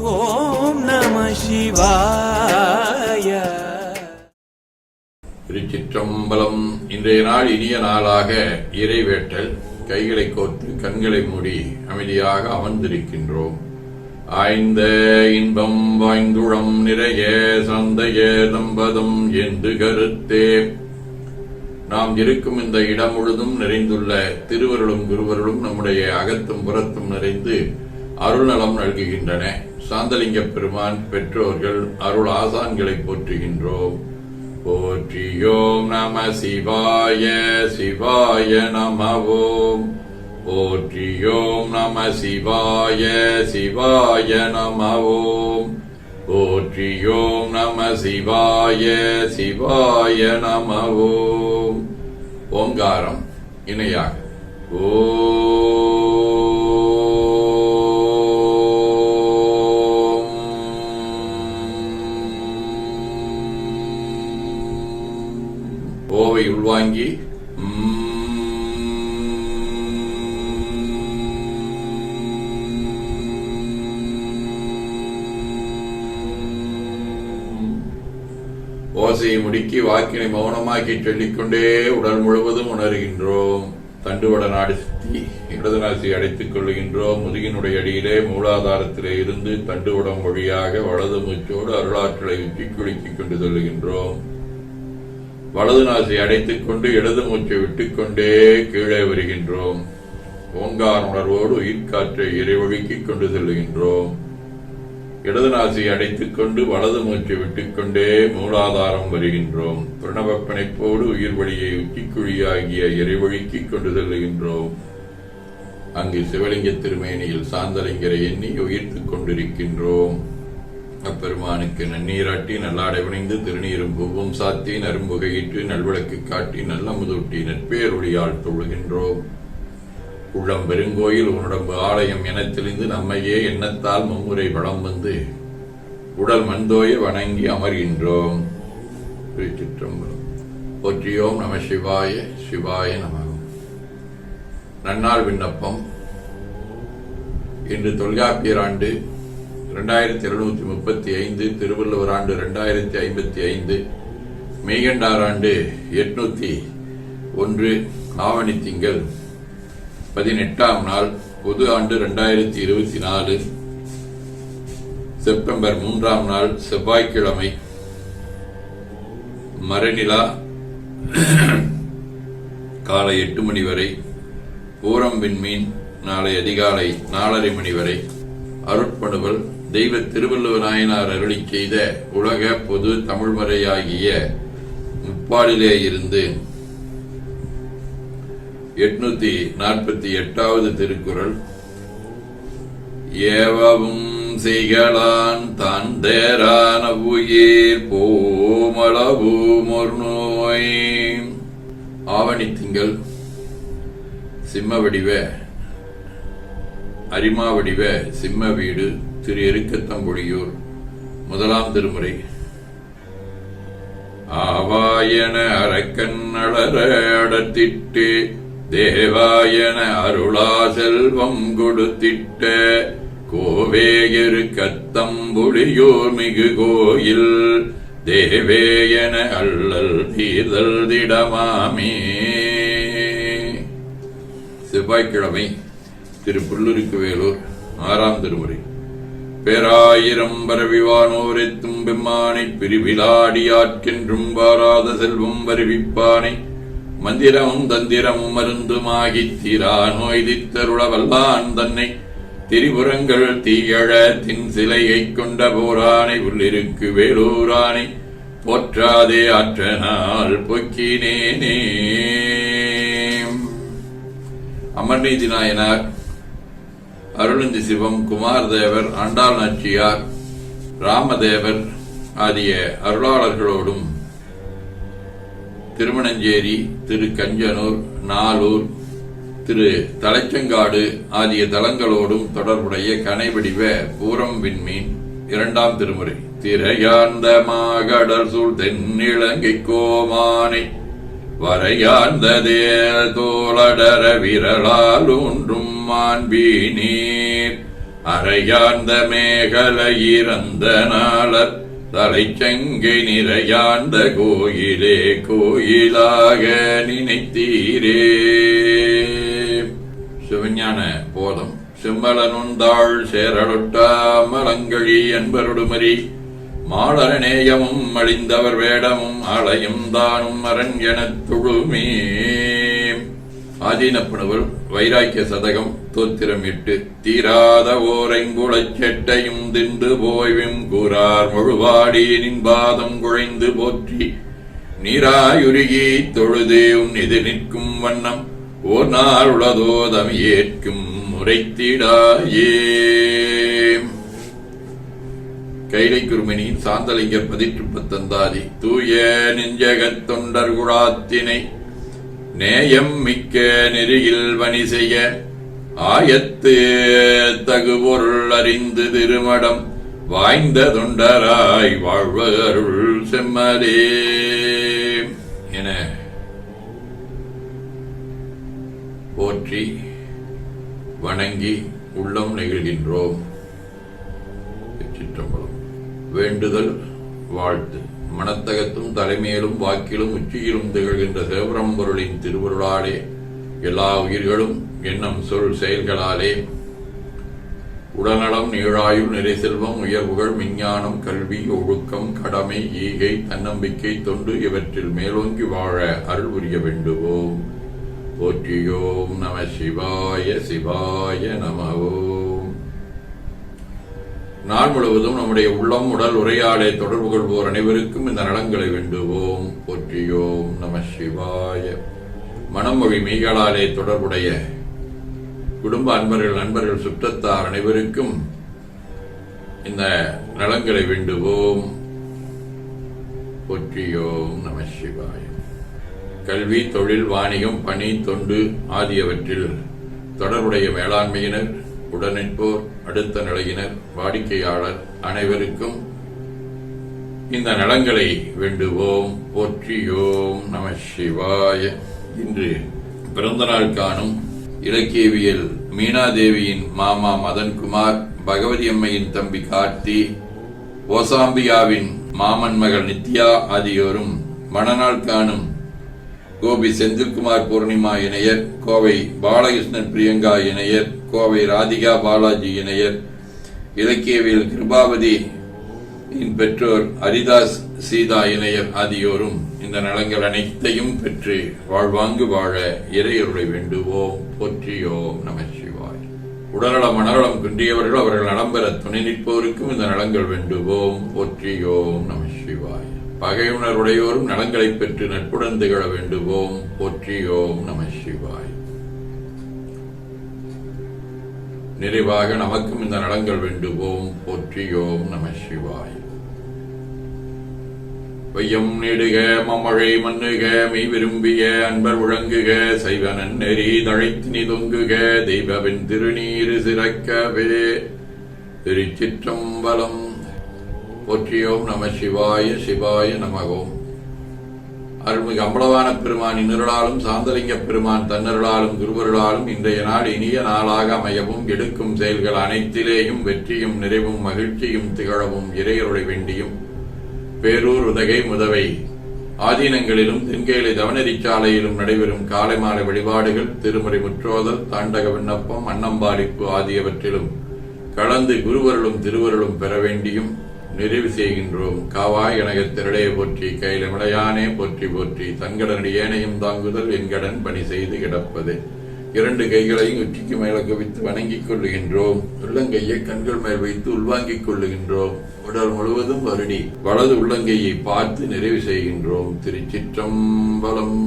ஓம் நம சிவாய. திருச்சிற்றம்பலம். இன்றைய நாள் இனிய நாளாக இறைவேட்டல். கைகளை கோர்த்து கண்களை மூடி அமைதியாக அமர்ந்திருக்கின்றோம். ஆய்ந்த இன்பம் வாய்ந்துளம் நிறைய சந்தைய தம்பதம் என்று கருத்தே. நாம் இருக்கும் இந்த இடம் முழுதும் நிறைந்துள்ள திருவருளும் குருவருளும் நம்முடைய அகத்தும் புறத்தும் நிறைந்து அருள் நலம் நல்குகின்றன. சாந்தலிங்க பெருமான் பெற்றோர்கள் அருள் ஆசான்களை போற்றுகின்றோம். போற்றியோம் நம சிவாய சிவாய நம ஓம். போற்றியோம் நம சிவாய சிவாய நம ஓம். போற்றியோம் நம சிவாய சிவாய நம ஓம். ஓங்காரம் இணையாக ஓவை உள்வாங்கி ஓசையை முடுக்கி வாக்கினை மௌனமாக்கி சொல்லிக்கொண்டே உடல் முழுவதும் உணர்கின்றோம். தண்டுவட நாடு சுற்றி இடது நாசியை அடைத்துக் கொள்கின்றோம். முதுகினுடைய அடியிலே மூலாதாரத்திலே இருந்து தண்டுவடம் வழியாக வலது மூச்சோடு அருளாற்றலை உச்சி குலுக்கிக் கொண்டு செல்கின்றோம். வலது நாசியை அடைத்துக் கொண்டு இடது மூச்சை விட்டுக்கொண்டே கீழே வருகின்றோம். ஓங்கார உணர்வோடு உயிர்காற்றை இறைவழுக்கிக் கொண்டு செல்கின்றோம். இடது நாசியை அடைத்துக் கொண்டு வலது மூச்சை விட்டுக்கொண்டே மூலாதாரம் வருகின்றோம். பிரணவ பிணைப்போடு உயிர் வழியை உச்சிக்குழியாகிய இறைவழுக்கிக் கொண்டு செல்லுகின்றோம். அங்கு சிவலிங்க திருமேனியில் சாந்தலிங்கரை எண்ணி உயிர்த்துக் கொண்டிருக்கின்றோம். அப்பெருமானுக்கு நன்னீராட்டி நல்லாடை வணிந்து திருநீரும் பூவும் சாத்தி நரும்புகையிட்டு நல்விளக்கு காட்டி நல்ல முதூட்டி நட்பேரொழியால் தொழுகின்றோம். உள்ளம் பெருங்கோயில் உடம்பு ஆலயம் என தெளிந்து நம்மையே எண்ணத்தால் மும்முறை வளம் வந்து உடல் மந்தோய வணங்கி அமர்கின்றோம். திருச்சிற்றம்பலம். போற்றியோம் நம சிவாய சிவாய நம. நன்னாள் விண்ணப்பம். இன்று தொல்காப்பியர் ஆண்டு 2735, திருவள்ளுவர் ஆண்டு 2055, மெய்கண்டார் ஆண்டு 801, ஆவணி திங்கள் 18ஆம் நாள், பொது ஆண்டு 2024, செப்டம்பர் 3ஆம் நாள், செவ்வாய்க்கிழமை, மரநிலா காலை 8 மணி வரை, பூரம் விண்மீன் நாளை அதிகாலை 4:30 மணி வரை. அருட்பணுவல். தெய்வ திருவள்ளுவர் நாயனார் அருளி செய்த உலக பொது தமிழ்மறையாகிய முப்பாலிலே இருந்து 848வது திருக்குறள். ஏவவும் செய்களான் தான் தேரான உயிர் போமளவும் ஒரு நோய். ஆவணி திங்கள், சிம்ம வடிவ அரிமா வடிவ சிம்ம வீடு, திரு எருக்கத்தம்பொழியூர். முதலாம் திருமுறை. ஆவாயன அரக்கன் அலர அடத்திட்டு தேவாயன அருளா செல்வம் கொடுத்திட்ட கோவேயரு கத்தம்புலியோர் மிகு கோயில் தேவேயன அல்லல் தீர்தல் திடமாமே. செவ்வாய்க்கிழமை, திரு புல்லூருக்கு வேலூர். 6ஆம் திருமுறை. பேராயிரம் பரவிவானோரை தும்பெம்மானை பிரிவிலாடியாற்கென்றும் வாராத செல்வம் வருவிப்பானை மந்திரமும் தந்திரமும் மருந்துமாகி தீரா நோய்தித்தருள வல்லான் தன்னை திரிபுரங்கள் தீயழ தின் சிலையை கொண்ட போரானை உள்ளிருக்கு வேலூரானை போற்றாதே ஆற்றனால் பொக்கினேனே. அமர்நீதி நாயனார், அருளந்தி சிவம், குமாரதேவர், ஆண்டாள் நாச்சியார், ராமதேவர் ஆகிய அருளாளர்களோடும் திருமணஞ்சேரி, திரு கஞ்சனூர், நாலூர், திரு தலைச்சங்காடு ஆகிய தலங்களோடும் தொடர்புடைய கனைவடிவ பூரம் விண்மீன் 2ஆம் திருமுறை. திரையார்ந்த மாகடல் சூழ் தென்னிலங்கை கோமானை வரையார்ந்த தேர் தோளடர விரலால் ஒன்றும் மாண்பி நீர் அறையார்ந்த மேகலையிறந்த நாளர் தலைச்சங்கை நிறையாண்ட கோயிலே கோயிலாக நினைத்தீரே. சிவஞான போதம். செம்மலனுந்தாள் சேரலொட்டா மலங்கழி என்பருடுமரி மாளரநேயமும் அழிந்தவர் வேடமும் அலையும் தானும் அரண் எனத் தொழுமே. ஆதீனப்பனுவல் வைராக்கிய சதகம் தோத்திரம் 8. தீராத ஓரைங்குளச் செட்டையும் தின்று போய்வும் கூறார் முழுவாடி நின்பாதம் குழைந்து போற்றி நீராயுருகி தொழுதே உன் எதிர் நிற்கும் வண்ணம் ஓர் நாள் உளதோ தமியேற்கும் முறைத்திடாயே. கைலை குருமணியின் சாந்தலிங்க 19 தூய நெஞ்சகத் தொண்டர் குழாத்தினை நேயம் மிக்க நெறியில் வணி செய்ய ஆயத்து தகுபொருள் அறிந்து திருமடம் வாய்ந்த தொண்டராய் வாழ்வருள் செம்மலே என போற்றி வணங்கி உள்ளம் நெகிழ்கின்றோம். சிற்றம்பலம். வேண்டுதல் வாழ்த்து. மனத்தகத்தும் தலைமையிலும் வாக்கிலும் உச்சியிலும் திகழ்கின்ற சிவபரம்பொருளின் திருவருளாலே எல்லா உயிர்களும் எண்ணம் சொல் செயல்களாலே உடல்நலம் நீழாயுள் நிறை செல்வம் உயர்வுகள் விஞ்ஞானம் கல்வி ஒழுக்கம் கடமை ஈகை தன்னம்பிக்கை தொண்டு இவற்றில் மேலோங்கி வாழ அருள் புரிய வேண்டுவோம். போற்றியோம் நம சிவாய சிவாய நம ஓம். நாள் முழுவதும் நம்முடைய உள்ளம் உடல் உரையாடை தொடர்பு கொள்வோர் அனைவருக்கும் இந்த நலன்களை வேண்டுவோம். போற்றியோம் நம சிவாய. மனமொழி மெய்களாலே தொடர்புடைய குடும்ப அன்பர்கள் நண்பர்கள் சுற்றத்தார் அனைவருக்கும் இந்த நலன்களை வேண்டுவோம். போற்றியோம் நம சிவாய. கல்வி தொழில் வாணிகம் பணி தொண்டு ஆகியவற்றில் தொடர்புடைய மேலாண்மையினர் உடனிற்போர் அடுத்த நிலையினர் வாடிக்கையாளர் அனைவருக்கும் இந்த நலன்களை வேண்டுவோம். போற்றியோம் நம சிவாய. இன்று பிறந்தநாள் காணும் இலக்கியவியல் மீனாதேவியின் மாமா மதன்குமார், பகவதி அம்மையின் தம்பி கார்த்தி, ஓசாம்பியாவின் மாமன் மகள் நித்யா ஆகியோரும், மணநாள் காணும் கோபி செந்தில்குமார் பூர்ணிமா இணையர், கோவை பாலகிருஷ்ணன் பிரியங்கா இணையர், கோவை ராதிகா பாலாஜி இணையர், இலக்கியவியல் கிருபாவதி பெற்றோர் ஹரிதாஸ் சீதா இணையர் ஆகியோரும் இந்த நலங்கள் அனைத்தையும் பெற்று வாழ்வாங்கு வாழ இறையருளை வேண்டுவோம். போற்றியோம் நம சிவாய். உடல்நலம் மனநலம் குன்றியவர்கள் அவர்கள் நலம் பெற துணை நிற்போருக்கும் இந்த நலங்கள் வேண்டுவோம். போற்றியோம் நம சிவாய். பகையுணர்வுடையோரும் நலங்களை பெற்று நட்புடன் திகழ வேண்டுவோம். போற்றியோம் நம சிவாய். நிறைவாக நமக்கும் இந்த நலங்கள் வேண்டுவோம். போற்றியோம் நம சிவாய். வையம் நெடுக மமழை மண்ணுக மெய் விரும்பிய அன்பர் உழங்குக சைவனன் நெறி தழைத்தினி தொங்குக தெய்வவின் திருநீரு சிறக்கவே. திருச்சிற்றம்பலம். போற்றியோம் நம சிவாய சிவாய நமகோம். அருள்மிகு அம்பலவான பெருமான் இன்னருளாலும் சாந்தலிங்க பெருமான் தன்னருளாலும் குருவருளாலும் இன்றைய நாள் இனிய நாளாக அமையவும் எடுக்கும் செயல்கள் அனைத்திலேயும் வெற்றியும் நிறைவும் மகிழ்ச்சியும் திகழவும் இறையருளை வேண்டியும் பேரூர் உதகை முதவை ஆதீனங்களிலும் தென்கேலை தவநெறிச்சாலையிலும் நடைபெறும் காலை மாலை வழிபாடுகள் திருமுறை முற்றோதல் தாண்டக விண்ணப்பம் அன்னம்பாடிப்பு ஆகியவற்றிலும் கலந்து குருவருளும் திருவருளும் பெற வேண்டியும் நிறைவு செய்கின்றோம். காவாய் கனக திரளைய போற்றி கையிலமிடையானே போற்றி போற்றி தன்கடனடி ஏனையும் தாங்குதல் என்கடன் பணி செய்து கிடப்பது. 2 கைகளையும் உச்சிக்கு மேல குவித்து வணங்கிக் கொள்ளுகின்றோம். உள்ளங்கையை கண்கள் மேல் வைத்து உள்வாங்கிக் கொள்ளுகின்றோம். உடல் முழுவதும் வருடி வலது உள்ளங்கையை பார்த்து நிறைவு செய்கின்றோம். திருச்சிற்றம்பலம்.